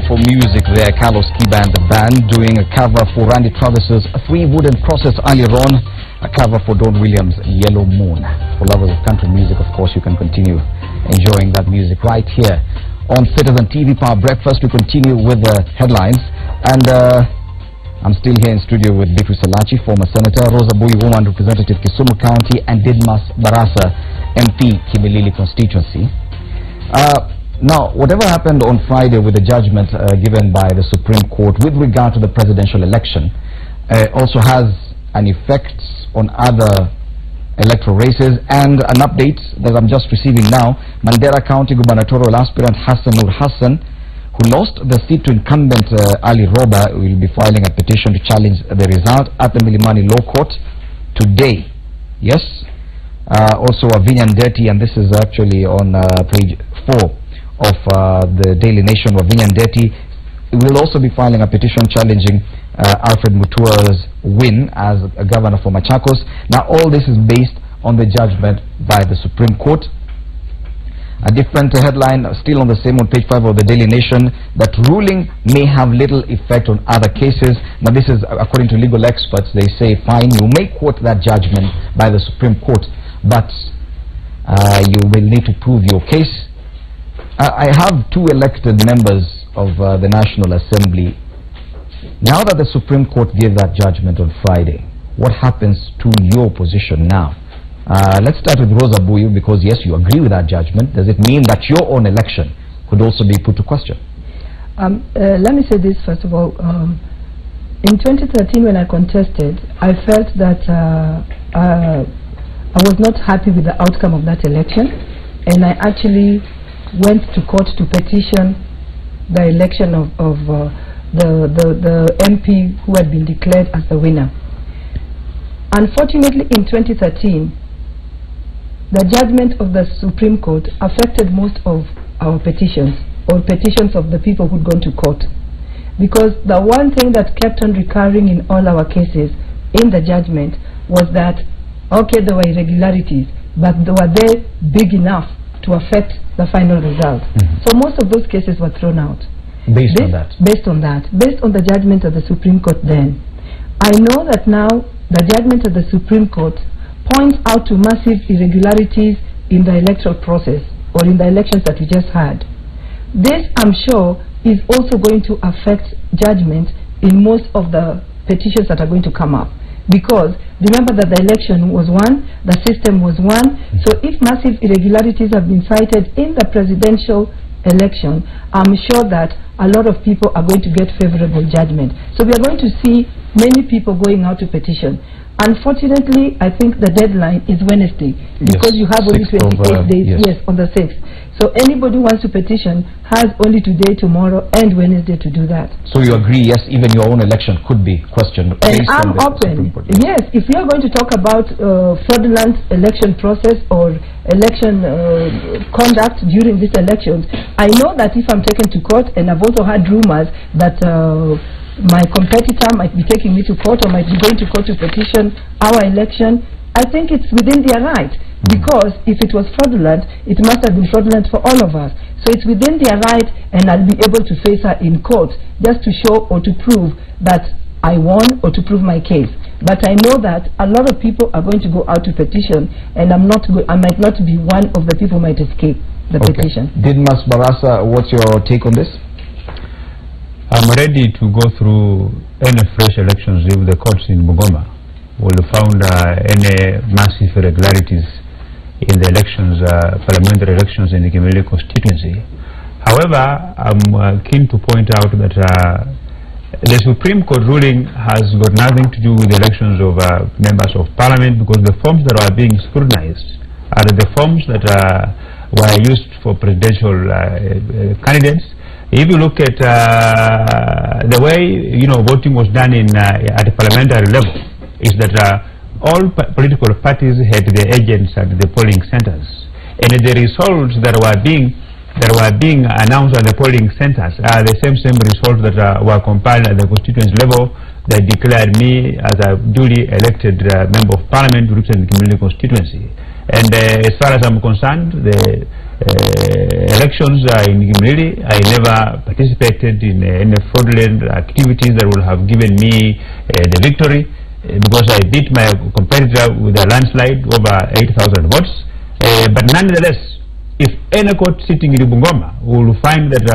Wonderful music there. Carlos Kiba and the band doing a cover for Randy Travis's Three Wooden Crosses earlier on, a cover for Don Williams' Yellow Moon. For lovers of country music, of course, you can continue enjoying that music right here on Citizen TV Power Breakfast. We continue with the headlines, and I'm still here in studio with Beatrice Salachi, former Senator, Rosa Bui, woman representative Kisumu County, and Didmas Barasa, MP, Kimilili constituency. Now, whatever happened on Friday with the judgment given by the Supreme Court with regard to the presidential election also has an effect on other electoral races. And an update that I'm just receiving now, Mandera County gubernatorial aspirant Hassan Nur Hassan, who lost the seat to incumbent Ali Roba, will be filing a petition to challenge the result at the Milimani Law Court today. Yes. Also a Vinyandeti, and this is actually on page 4 of the Daily Nation. Vinyandeti will also be filing a petition challenging Alfred Mutua's win as a governor for Machakos. Now all this is based on the judgment by the Supreme Court. A different headline still on the same, on page 5 of the Daily Nation, that ruling may have little effect on other cases. Now this is according to legal experts. They say, fine, you may quote that judgment by the Supreme Court, but you will need to prove your case. I have 2 elected members of the National Assembly. Now that the Supreme Court gave that judgment on Friday, what happens to your position now? Let's start with Rosa Buyu, because yes, you agree with that judgment. Does it mean that your own election could also be put to question? Let me say this first of all. In 2013, when I contested, I felt that I was not happy with the outcome of that election, and I actually went to court to petition the election of the MP who had been declared as the winner. Unfortunately, in 2013, the judgment of the Supreme Court affected most of our petitions, or petitions of the people who'd gone to court, because the one thing that kept on recurring in all our cases in the judgment was that, okay, there were irregularities, but were they big enough to affect the final result? So most of those cases were thrown out. Based on the judgment of the Supreme Court then. I know that now the judgment of the Supreme Court points out to massive irregularities in the electoral process, or in the elections that we just had. This, I'm sure, is also going to affect judgment in most of the petitions that are going to come up. Because remember that the election was won, the system was won, so if massive irregularities have been cited in the presidential election, I'm sure that a lot of people are going to get favorable judgment. So we are going to see many people going out to petition. Unfortunately, I think the deadline is Wednesday, because you have only 28 days, on the 6th. So anybody who wants to petition has only today, tomorrow, and Wednesday to do that. So you agree, yes, even your own election could be questioned? And I'm open. Yes, if we are going to talk about fraudulent election process or election conduct during these elections, I know that if I'm taken to court, and I've also had rumors that my competitor might be taking me to court, or might be going to court to petition our election, I think it's within their right. Because if it was fraudulent, it must have been fraudulent for all of us. So it's within their right, and I'll be able to face her in court just to show or to prove that I won, or to prove my case. But I know that a lot of people are going to go out to petition, and I might not be one of the people who might escape the petition. Didmas Barasa, what's your take on this? I'm ready to go through any fresh elections if the courts in Bungoma will found any massive irregularities in the elections, parliamentary elections in the Kimilili constituency. However, I'm keen to point out that the Supreme Court ruling has got nothing to do with the elections of members of parliament, because the forms that are being scrutinized are the forms that were used for presidential candidates. If you look at the way voting was done at the parliamentary level, is that all political parties had their agents at the polling centers, and the results that were being announced at the polling centers are the same results that were compiled at the constituency level that declared me as a duly elected member of parliament to represent the community constituency. And as far as I'm concerned, the elections in Kimilili, I never participated in any fraudulent activities that would have given me the victory, because I beat my competitor with a landslide over 8,000 votes. But nonetheless, if any court sitting in Bungoma will find that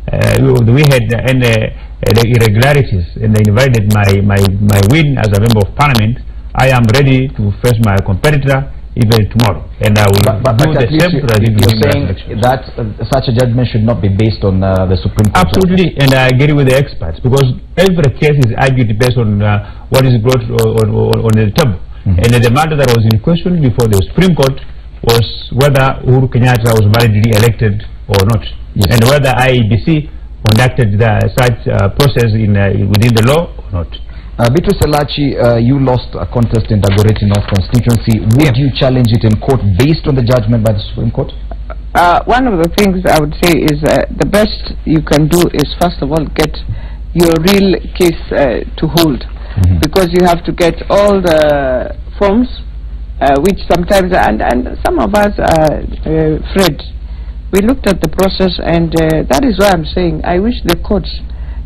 we had any irregularities and they invited my win as a member of parliament, I am ready to face my competitor even tomorrow, and I will do the same. You're saying that such a judgment should not be based on the Supreme Court? Absolutely, and I agree with the experts, because every case is argued based on what is brought on the table. And the matter that was in question before the Supreme Court was whether Uhuru Kenyatta was validly elected or not, and whether IEBC conducted such process within the law or not. Beatrice Elachi, you lost a contest in Dagoretti North constituency. Would you challenge it in court based on the judgment by the Supreme Court? One of the things I would say is the best you can do is, first of all, get your real case to hold, because you have to get all the forms, which sometimes, and some of us, Fred, we looked at the process, and that is why I'm saying I wish the courts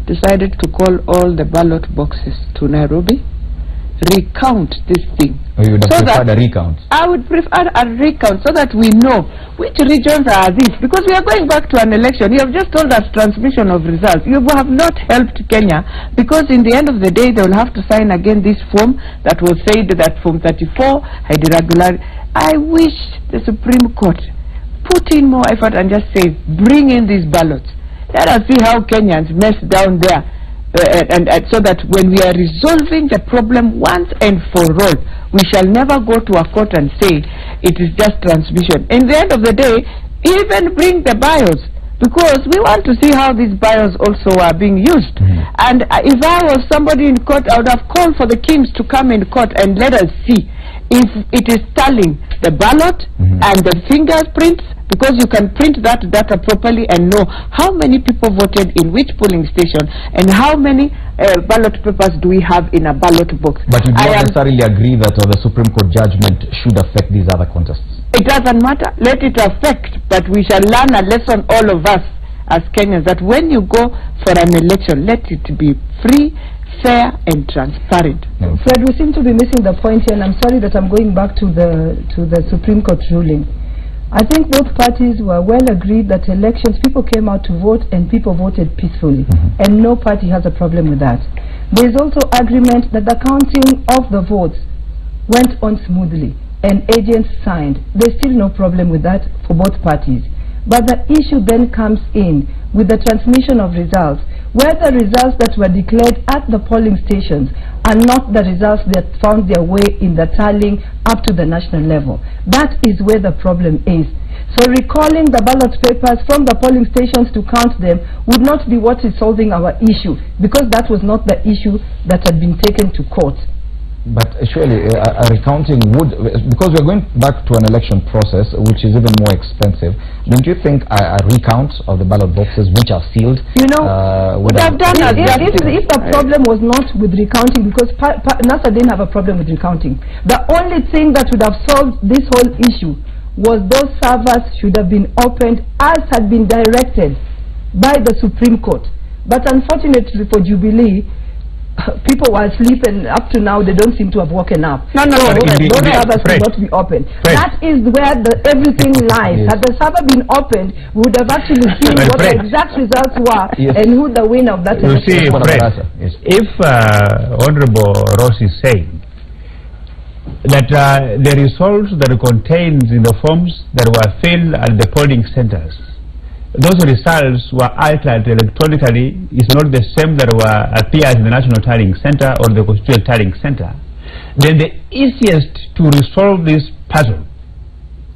decided to call all the ballot boxes to Nairobi, recount this thing. You would have preferred a recount? I would prefer a recount, so that we know which regions are these, because we are going back to an election. You have just told us transmission of results. You have not helped Kenya, because in the end of the day they will have to sign again this form that was said that Form 34 had irregularity. I wish the Supreme Court put in more effort and just say, bring in these ballots. Let us see how Kenyans mess down there, and so that when we are resolving the problem once and for all, we shall never go to a court and say it is just transmission. In the end of the day, even bring the bios, because we want to see how these bios also are being used. And if I was somebody in court, I would have called for the kings to come in court and let us see if it is tallying the ballot and the fingerprints, because you can print that data properly and know how many people voted in which polling station and how many ballot papers do we have in a ballot box. But you don't necessarily agree that the Supreme Court judgment should affect these other contests? It doesn't matter. Let it affect, but we shall learn a lesson, all of us as Kenyans, that when you go for an election, let it be free, fair and transparent. Fred, we seem to be missing the point here, and I'm sorry that I'm going back to the Supreme Court ruling. I think both parties were well agreed that elections, people came out to vote and people voted peacefully, and no party has a problem with that. There is also agreement that the counting of the votes went on smoothly and agents signed. There's still no problem with that for both parties. But the issue then comes in with the transmission of results, where the results that were declared at the polling stations are not the results that found their way in the tallying up to the national level. That is where the problem is. So recalling the ballot papers from the polling stations to count them would not be what is solving our issue, because that was not the issue that had been taken to court. But surely a recounting would, because we're going back to an election process which is even more expensive, don't you think a recount of the ballot boxes which are sealed would have done that? If the problem was not with recounting, because NASA didn't have a problem with recounting, the only thing that would have solved this whole issue was those servers should have been opened as had been directed by the Supreme Court. But unfortunately for Jubilee, people were asleep, and up to now they don't seem to have woken up. Those servers could not be opened. That is where everything lies. Had the server been opened, we would have actually seen what the exact results were and who the winner of that election was. If Honorable Ross is saying that the results that are contained in the forms that were filled at the polling centers, those results were altered electronically, is not the same that appears in the National Tallying Center or the Constitutional Tallying Center, then the easiest to resolve this puzzle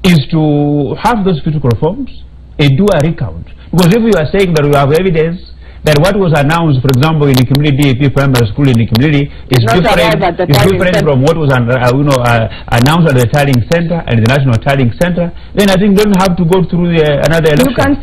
is to have those physical forms and do a recount. Because if you are saying that we have evidence that what was announced, for example, in Nikimili DAP Primary School in Nikimili is different from what was announced at the Tallying Center and the National Tallying Center, then I think you don't have to go through another election.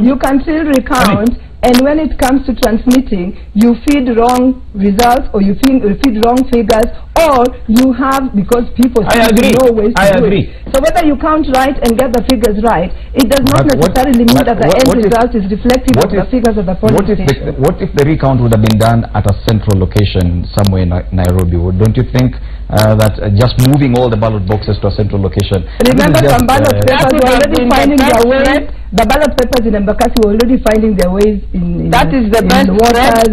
You can still recount, and when it comes to transmitting, you feed wrong results or you feed wrong figures, or you have, because people know ways to do it. So whether you count right and get the figures right, it does not necessarily mean that the end result is reflective of the figures of the polling station. What if the recount would have been done at a central location somewhere in Nairobi? Don't you think that just moving all the ballot boxes to a central location? Remember, some ballot papers were already finding their way. The ballot papers in Embakasi were already finding their ways in waters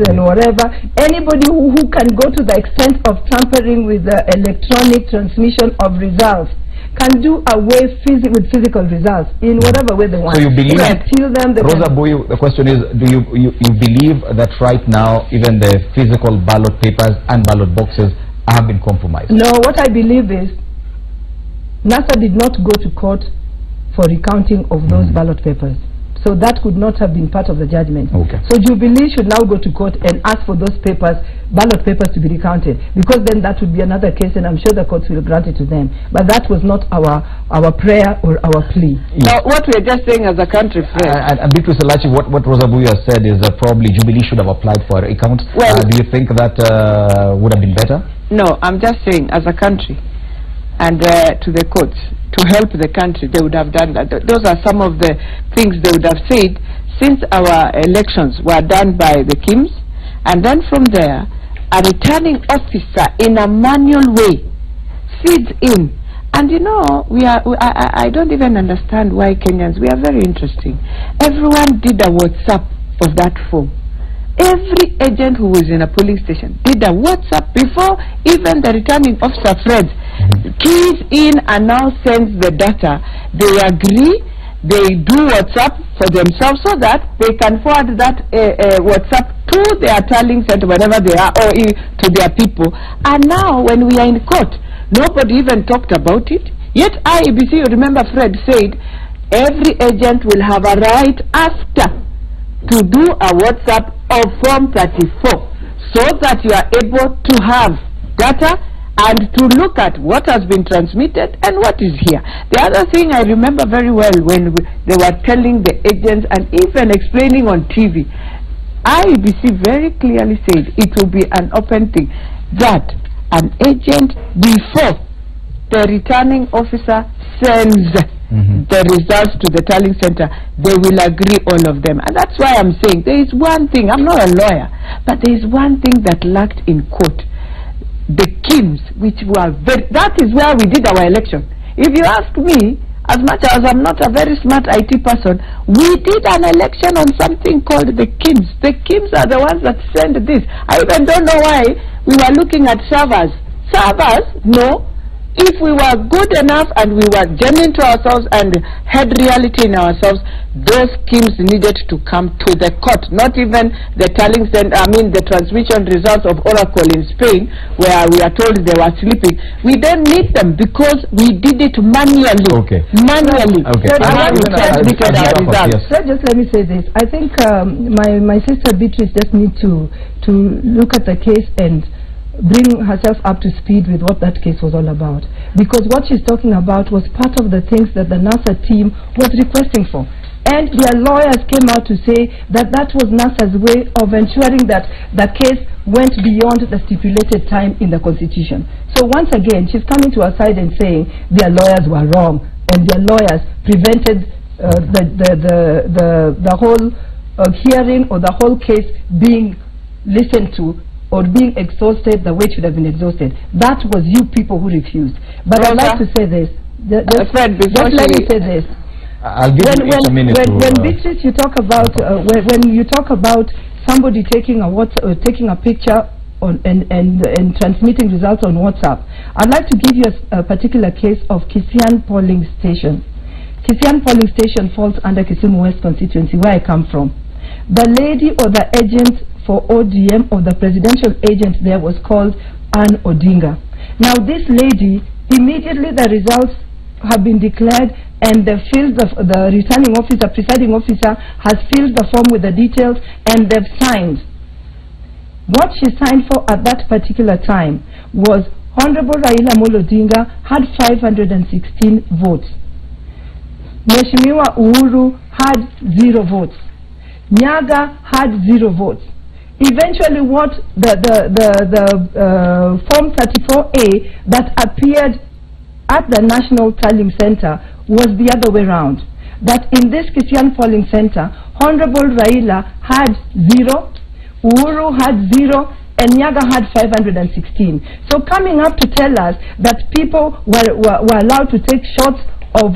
and whatever. Anybody who can go to the extent of tampering with the electronic transmission of results can do away with physical results in whatever way they want. So you believe, steal them, Rosa Boy, the question is, do you believe that right now even the physical ballot papers and ballot boxes have been compromised? No, what I believe is NASA did not go to court for recounting of those ballot papers. So that could not have been part of the judgment. Okay. So Jubilee should now go to court and ask for those papers, ballot papers, to be recounted, because then that would be another case, and I'm sure the courts will grant it to them. But that was not our prayer or our plea. Now, what we're just saying as a country, and Beatrice Elachi, what Rosa Buya said is probably Jubilee should have applied for a recount. Well, do you think that would have been better? No, I'm just saying as a country, and to the courts, to help the country, they would have done that. Those are some of the things they would have said, since our elections were done by the KIMS, and then from there, a returning officer in a manual way feeds in. And you know, I don't even understand why Kenyans, we are very interesting. Everyone did a WhatsApp of that form. Every agent who was in a polling station did a WhatsApp before even the returning officer Fred keys in and now sends the data. They agree, they do WhatsApp for themselves so that they can forward that WhatsApp to their tallying center, wherever they are, or to their people. And now when we are in court, nobody even talked about it. Yet IEBC, you remember Fred said, every agent will have a right after to do a WhatsApp of Form 34, so that you are able to have data and to look at what has been transmitted and what is here. The other thing I remember very well, when they were telling the agents and even explaining on TV, IEBC very clearly said it will be an open thing, that an agent, before the returning officer sends the results to the tallying center, they will agree, all of them. And that's why I'm saying there is one thing, I'm not a lawyer, but there is one thing that lacked in court. The KIMS, which were that is where we did our election. If you ask me, as much as I'm not a very smart IT person, we did an election on something called the KIMS. The KIMS are the ones that send this. I even don't know why we were looking at servers. Servers, no. If we were good enough and we were genuine to ourselves and had reality in ourselves, those KIMS needed to come to the court, not even the tallying center, the transmission results of Oracle in Spain, where we are told they were sleeping. We don't need them because we did it manually. Okay. Manually. Okay. So just let me say this. I think my sister Beatrice just needs to look at the case and bring herself up to speed with what that case was all about, because what she's talking about was part of the things that the NASA team was requesting for, and their lawyers came out to say that that was NASA's way of ensuring that the case went beyond the stipulated time in the Constitution. So once again, she's coming to our side and saying their lawyers were wrong, and their lawyers prevented the whole hearing or the whole case being listened to or being exhausted the way it should have been exhausted. That was you people who refused. But I'd like to say this. Just let me say this. I'll give you a minute. When Beatrice, you talk about when you talk about somebody taking a picture on and transmitting results on WhatsApp, I'd like to give you a particular case of Kisian polling station. Kisian polling station falls under Kisumu West constituency, where I come from. The lady or the agent for ODM, or the presidential agent there, was called Anne Odinga. Now this lady, immediately the results have been declared and the returning officer, presiding officer, has filled the form with the details and they've signed. What she signed for at that particular time was Honorable Raila Amolo Odinga had 516 votes. Mheshimiwa Uhuru had 0 votes. Nyaga had 0 votes. eventually what the Form 34A that appeared at the National Tallying Center was the other way around. That in this Kisian polling center, Honorable Raila had 0, Uhuru had 0, and Nyaga had 516. So coming up to tell us that people were allowed to take shots of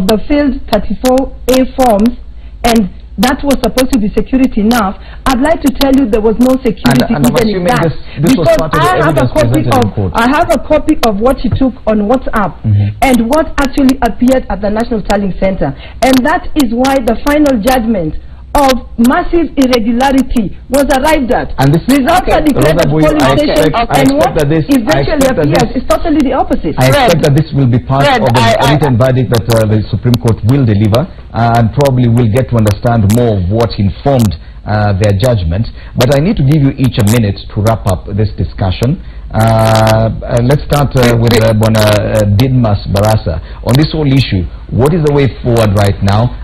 the filled 34A forms, and that was supposed to be security enough. I'd like to tell you there was no security and I'm even in that. this was part of the evidence presented in court. I have a copy of what she took on WhatsApp and what actually appeared at the National Tallying Center. And that is why the final judgment of massive irregularity was arrived at. And this results are declared at polling station, and what eventually appears is totally the opposite. I expect that this will be part of the written verdict that the Supreme Court will deliver, and probably will get to understand more of what informed their judgment. But I need to give you each a minute to wrap up this discussion. Let's start with Didmas Barasa. On this whole issue, what is the way forward right now?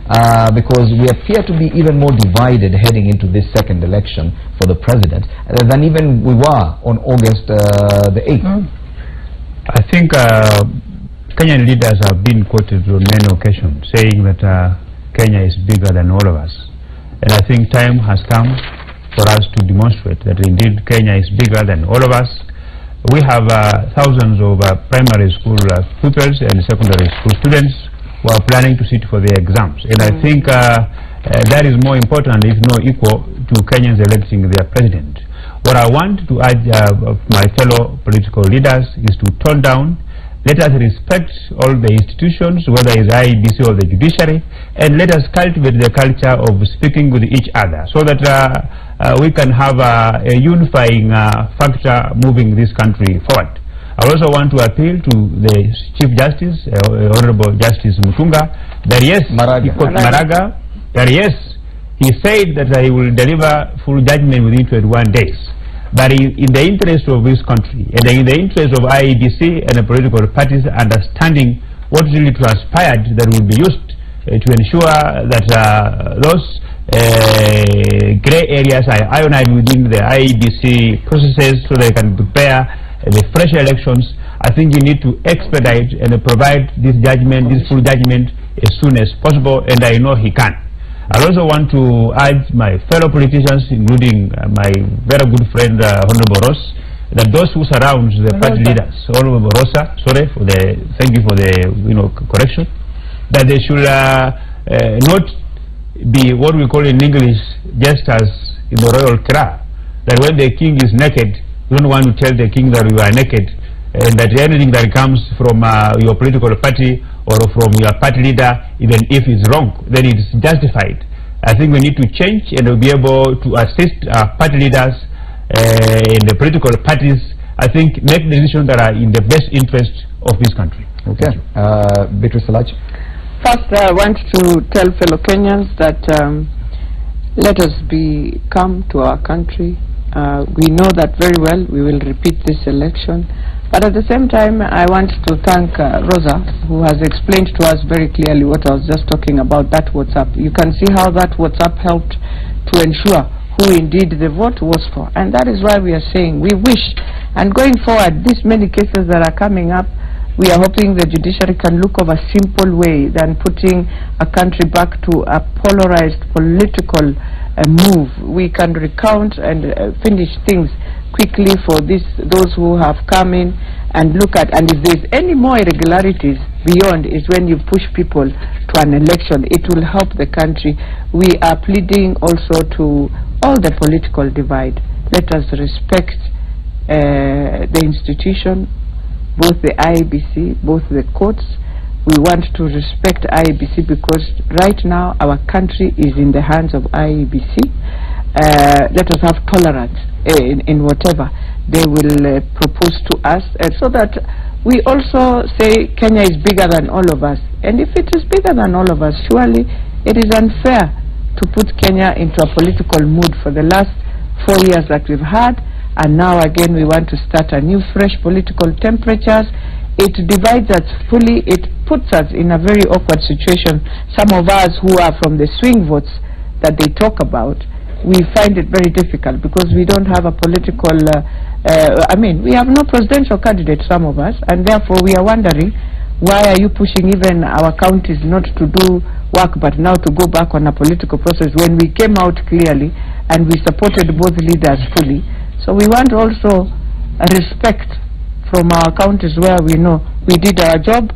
Because we appear to be even more divided heading into this second election for the president than even we were on August the 8th. I think Kenyan leaders have been quoted on many occasions saying that Kenya is bigger than all of us. And I think time has come for us to demonstrate that indeed Kenya is bigger than all of us. We have thousands of primary school pupils and secondary school students who are planning to sit for their exams. And I think that is more important, if not equal, to Kenyans electing their president. What I want to urge my fellow political leaders is to tone down. Let us respect all the institutions, whether it's IEBC or the judiciary, and let us cultivate the culture of speaking with each other so that we can have a unifying factor moving this country forward. I also want to appeal to the Chief Justice, Honorable Justice Mutunga, that yes, Maraga, that yes, he said that he will deliver full judgment within 21 days. But in the interest of this country, and in the interest of IEBC and the political parties understanding what really transpired, that will be used to ensure that those grey areas are ironized within the IEBC processes so they can prepare the fresh elections. I think you need to expedite and provide this judgment, this full judgment, as soon as possible, and I know he can. I also want to urge my fellow politicians, including my very good friend Honorable Ross, that those who surround the party leaders, Honorable Rosa, sorry for the, thank you for the correction, that they should not be what we call in English just as in the royal cry, that when the king is naked, you don't want to tell the king that you are naked, and that anything that comes from your political party or from your party leader, even if it's wrong, then it's justified. I think we need to change and be able to assist our party leaders in the political parties, I think, make decisions that are in the best interest of this country. Okay. Beatrice Salachi. First, I want to tell fellow Kenyans that let us be calm to our country. We know that very well. We will repeat this election. But at the same time, I want to thank Rosa, who has explained to us very clearly what I was just talking about, that WhatsApp. You can see how that WhatsApp helped to ensure who indeed the vote was for. And that is why we are saying we wish. And going forward, these many cases that are coming up, we are hoping the judiciary can look of a simple way than putting a country back to a polarized political move. We can recount and finish things quickly for those who have come in and look at, and if there's any more irregularities beyond is when you push people to an election. It will help the country. We are pleading also to all the political divide. Let us respect the institution, both the IEBC, both the courts. We want to respect IEBC because right now our country is in the hands of IEBC. Let us have tolerance in whatever they will propose to us, so that we also say Kenya is bigger than all of us. And if it is bigger than all of us, surely it is unfair to put Kenya into a political mood for the last 4 years that we've had, and now again we want to start a new fresh political temperatures. It divides us fully. It puts us in a very awkward situation. Some of us who are from the swing votes that they talk about, we find it very difficult because we don't have a political, I mean, we have no presidential candidate, some of us, and therefore we are wondering, why are you pushing even our counties not to do work but now to go back on a political process when we came out clearly and we supported both leaders fully? So we want also a respect from our counties where we know we did our job,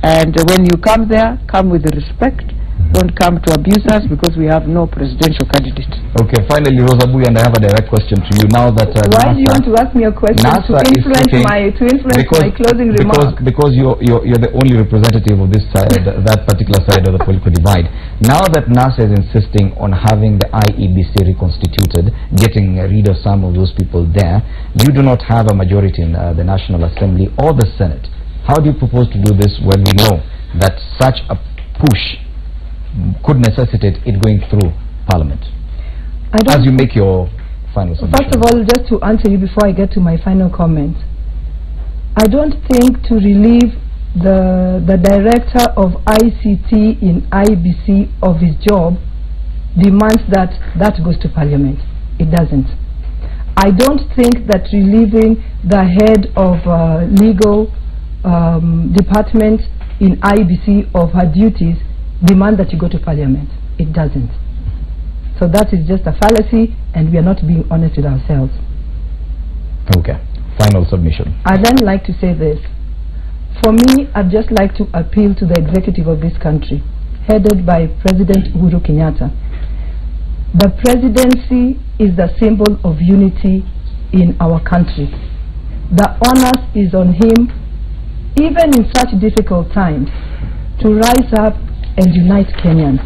and when you come there, come with respect. Don't come to abuse us because we have no presidential candidate. Okay, finally, Rosa Bui, and I have a direct question to you. Now that why do you want to ask me a question to influence my closing remark? Because you're the only representative of this side, that particular side of the political divide. Now that NASA is insisting on having the IEBC reconstituted, getting rid of some of those people there, you do not have a majority in the National Assembly or the Senate. How do you propose to do this when we know that such a push could necessitate it going through Parliament? As you make your final submission. First of all, just to answer you before I get to my final comment, I don't think to relieve the director of ICT in IBC of his job demands that goes to Parliament. It doesn't. I don't think that relieving the head of legal department in IBC of her duties demand that you go to Parliament. It doesn't. So that is just a fallacy, and we are not being honest with ourselves. Okay. Final submission. I'd then like to say this. For me, I'd just like to appeal to the executive of this country, headed by President Uhuru Kenyatta. The presidency is the symbol of unity in our country. The onus is on him, even in such difficult times, to rise up and unite Kenyans.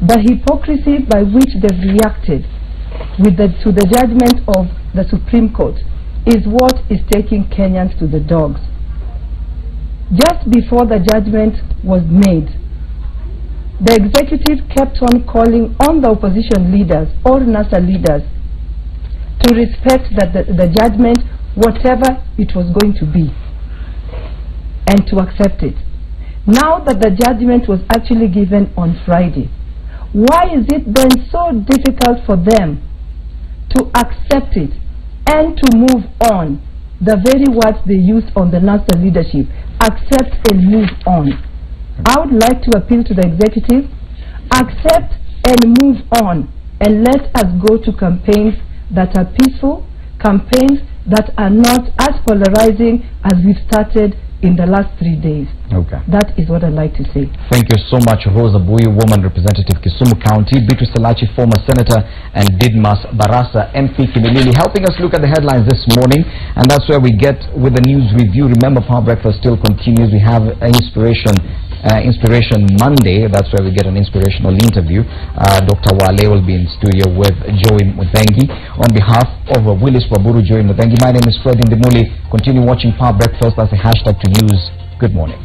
The hypocrisy by which they've reacted to the judgment of the Supreme Court is what is taking Kenyans to the dogs. Just before the judgment was made, the executive kept on calling on the opposition leaders or NASA leaders to respect the judgment, whatever it was going to be, and to accept it. Now that the judgment was actually given on Friday, why is it then so difficult for them to accept it and to move on? The very words they used on the NASA leadership, accept and move on. I would like to appeal to the executive, accept and move on, and let us go to campaigns that are peaceful, campaigns that are not as polarizing as we've started in the last 3 days. Okay. That is what I'd like to say. Thank you so much, Rosa Bui, woman representative Kisumu County, Beatrice Salachi, former senator, and Didmas Barasa, MP Kimilili, helping us look at the headlines this morning. And that's where we get with the news review. Remember, Power Breakfast still continues. We have an Inspiration Monday. That's where we get an inspirational interview. Dr. Wale will be in studio with Joey Muthengi. On behalf of Willis Waburu, Joey Muthengi, my name is Fred Indimuli. Continue watching Power Breakfast. That's a hashtag to use. Good morning.